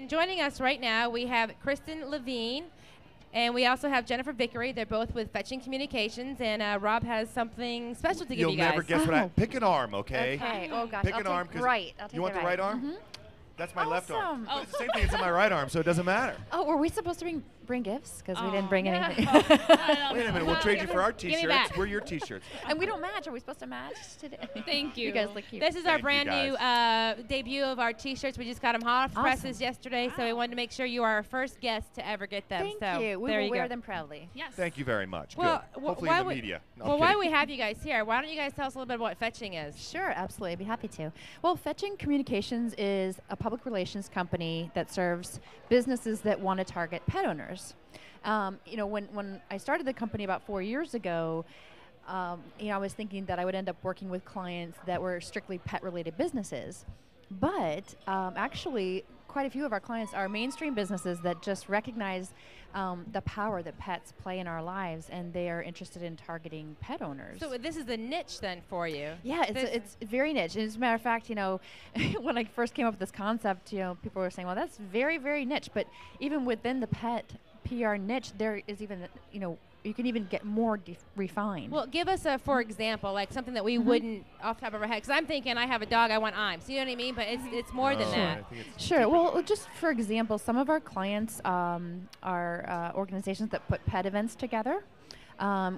And joining us right now, we have Kristen Levine, and we also have Jennifer Vickery. They're both with Fetching Communications, and Rob has something special to give you guys. You'll never guess what I... Pick an arm, okay? Okay. Oh, gosh. Pick an arm. Right. I'll take you want the right arm? Mm-hmm. That's my left arm. Oh. But it's the same thing as in my right arm, so it doesn't matter. Oh, were we supposed to bring gifts? Because we didn't bring anything. Wait a minute. We'll trade you for our T-shirts. We're your T-shirts. And we don't match. Are we supposed to match today? Thank you. You guys look cute. This is our brand new debut of our T-shirts. We just got them hot off the presses yesterday, so we wanted to make sure you are our first guest to ever get them. Thank you. We will wear them proudly. Yes. Thank you very much. Well, good. Hopefully in the media. No, why we have you guys here, why don't you guys tell us a little bit about what Fetching is? Sure, absolutely. I'd be happy to. Well, Fetching Communications is a public relations company that serves businesses that want to target pet owners. When I started the company about 4 years ago, I was thinking that I would end up working with clients that were strictly pet-related businesses. But actually, quite a few of our clients are mainstream businesses that just recognize the power that pets play in our lives, and they are interested in targeting pet owners. So this is the niche then for you. Yeah, it's very niche. And as a matter of fact, when I first came up with this concept, people were saying, well, that's very, very niche. But even within the pet PR niche, there is even, you can even get more refined. Well, give us for example, like something that we wouldn't off the top of our head. Because I'm thinking I have a dog, I want IMS. You know what I mean? But it's more than that. Sure. Well, just for example, some of our clients are organizations that put pet events together.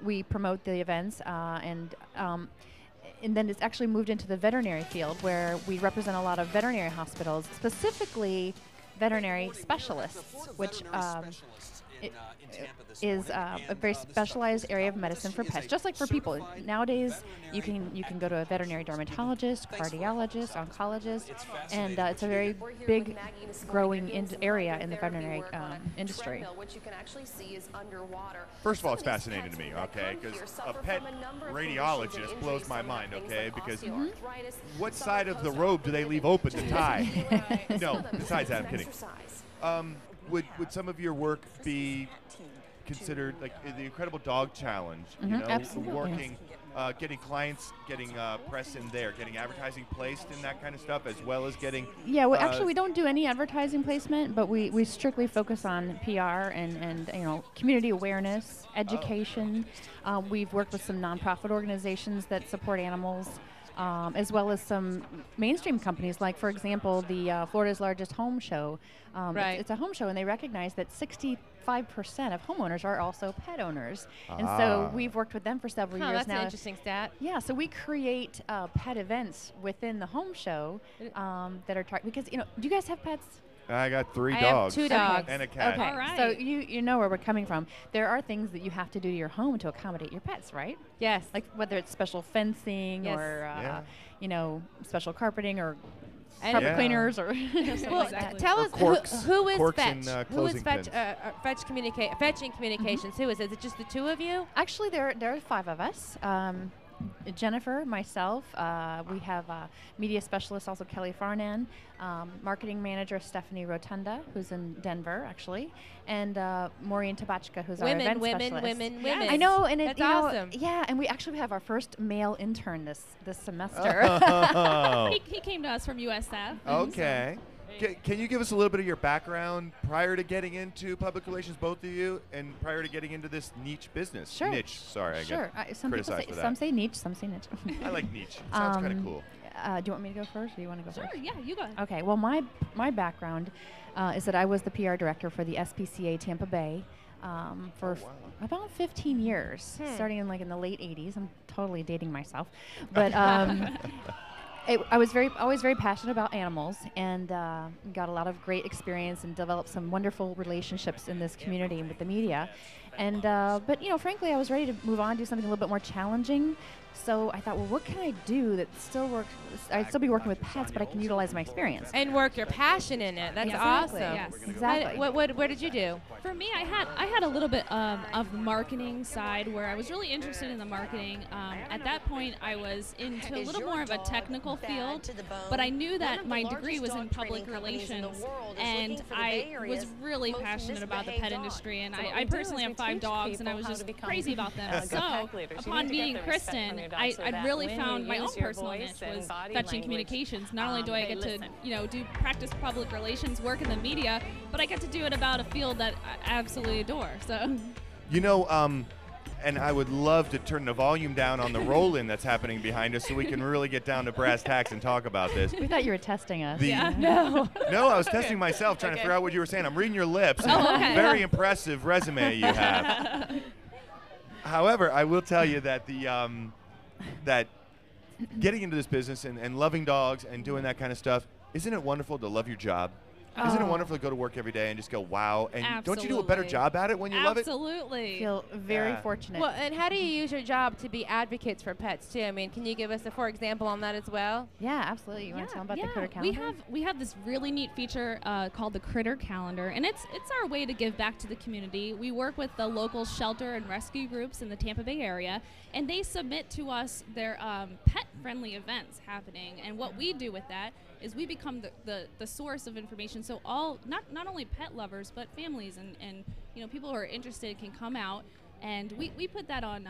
We promote the events, and then it's actually moved into the veterinary field, where we represent a lot of veterinary hospitals, specifically veterinary specialists, which is a very specialized area of medicine for pets, just like for people. Nowadays, you can go to a veterinary dermatologist, cardiologist, oncologist, and it's a very big, growing area in the veterinary industry. First of all, it's fascinating to me, okay, because a pet radiologist blows my mind, okay, because what side of the robe do they leave open to tie? No, besides that, I'm kidding. Would some of your work be considered like the Incredible Dog Challenge? Absolutely. Working, getting clients, getting press in there, getting advertising placed in that kind of stuff, as well as getting. Yeah, well, actually, we don't do any advertising placement, but we strictly focus on PR and community awareness, education. We've worked with some nonprofit organizations that support animals. As well as some mainstream companies, like, for example, the Florida's largest home show. It's a home show, and they recognize that 65% of homeowners are also pet owners. And so we've worked with them for several years that's now. An interesting stat. Yeah, so we create pet events within the home show that are because, do you guys have pets? I got 3 dogs. I have 2 dogs. And a cat. Okay, all right. So you know where we're coming from. There are things that you have to do to your home to accommodate your pets, right? Yes. Like whether it's special fencing or, special carpeting or carpet cleaners or something like that. Tell us who is Fetch? Who is Fetching Communications? Who is it? Is it just the 2 of you? Actually, there are 5 of us. Jennifer, myself, we have media specialist, also Kelly Farnan, marketing manager Stephanie Rotunda, who's in Denver, actually, and Maureen Tabachka, who's our event specialist. Women. I know, and that's awesome. Yeah, and we actually have our first male intern this semester. He came to us from USF. Okay. Can you give us a little bit of your background prior to getting into public relations, both of you, and prior to getting into this niche business? Sure. Niche, sorry, I get some criticized for that. Some say niche, some say niche. I like niche. It sounds kind of cool. Do you want me to go first, or do you want to go first? Sure, yeah, you go. Okay, well, my background is that I was the PR director for the SPCA Tampa Bay for about 15 years, starting in the late 80s. I'm totally dating myself. But I was always very passionate about animals, and got a lot of great experience and developed some wonderful relationships in this community and with the media. And but frankly, I was ready to move on, do something a little bit more challenging. So I thought, well, what can I do that still works? I'd still be working with pets, but I can utilize my experience. And work your passion in it. That's awesome. Yes. Exactly. Where did you do? For me, I had a little bit of the marketing side where I was really interested in the marketing. At that point, I was into a little more of a technical field, but I knew that my degree was in public relations, and I was really passionate about the pet industry, and I personally am 5 dogs, and I was just crazy about them. So upon meeting Kristen, I really found my own personal niche was fetching communications. Not only do I get to do practice public relations work in the media, but I get to do it about a field that I absolutely adore. So, and I would love to turn the volume down on the roll-in that's happening behind us so we can really get down to brass tacks and talk about this. We thought you were testing us. No. No, I was testing myself, trying to figure out what you were saying. I'm reading your lips. Oh, okay. Very impressive resume you have. However, I will tell you that that getting into this business and loving dogs and doing that kind of stuff, isn't it wonderful to love your job? Isn't it wonderful to go to work every day and just go, wow? And don't you do a better job at it when you love it? Absolutely. Feel very fortunate. Well, and how do you use your job to be advocates for pets too? I mean, can you give us a for example on that as well? Yeah, absolutely. You want to tell them about the critter calendar? We have this really neat feature called the critter calendar, and it's our way to give back to the community. We work with the local shelter and rescue groups in the Tampa Bay area, and they submit to us their pet-friendly events happening. And what we do with that is we become the source of information. So not only pet lovers, but families and people who are interested can come out, and we put that on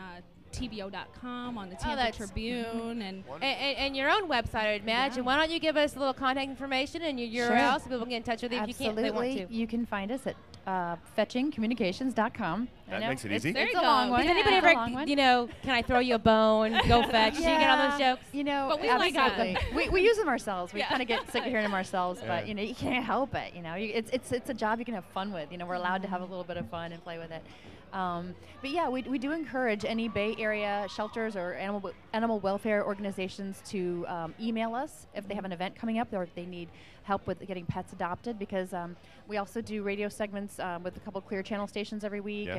TBO.com, on the Tampa Tribune, and your own website, I'd imagine. Why don't you give us a little contact information and your URL so people can get in touch with you if you they want to. You can find us at fetchingcommunications.com. That makes it easy. It's a long one. Does anybody ever, can I throw you a bone? Go fetch. Do you get all those jokes? But we like them. we use them ourselves. We kind of get sick of hearing them ourselves, but you can't help it. It's a job you can have fun with. We're allowed to have a little bit of fun and play with it. But yeah, we do encourage any Bay Area shelters or animal welfare organizations to email us if they have an event coming up or if they need help with getting pets adopted, because we also do radio segments with a couple Clear Channel stations every week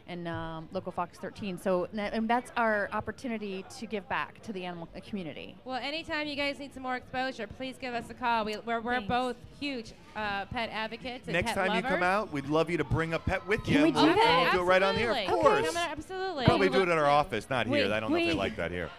and local Fox 13. So and that's our opportunity to give back to the animal community. Well, anytime you guys need some more exposure, please give us a call. We're both huge pet advocates and Next pet time lovers. you come out, we'd love you to bring a pet with you. Can we do that? We'll do it right on the air, of course. Absolutely. Probably do it at our office, not here. I don't know if they like that here.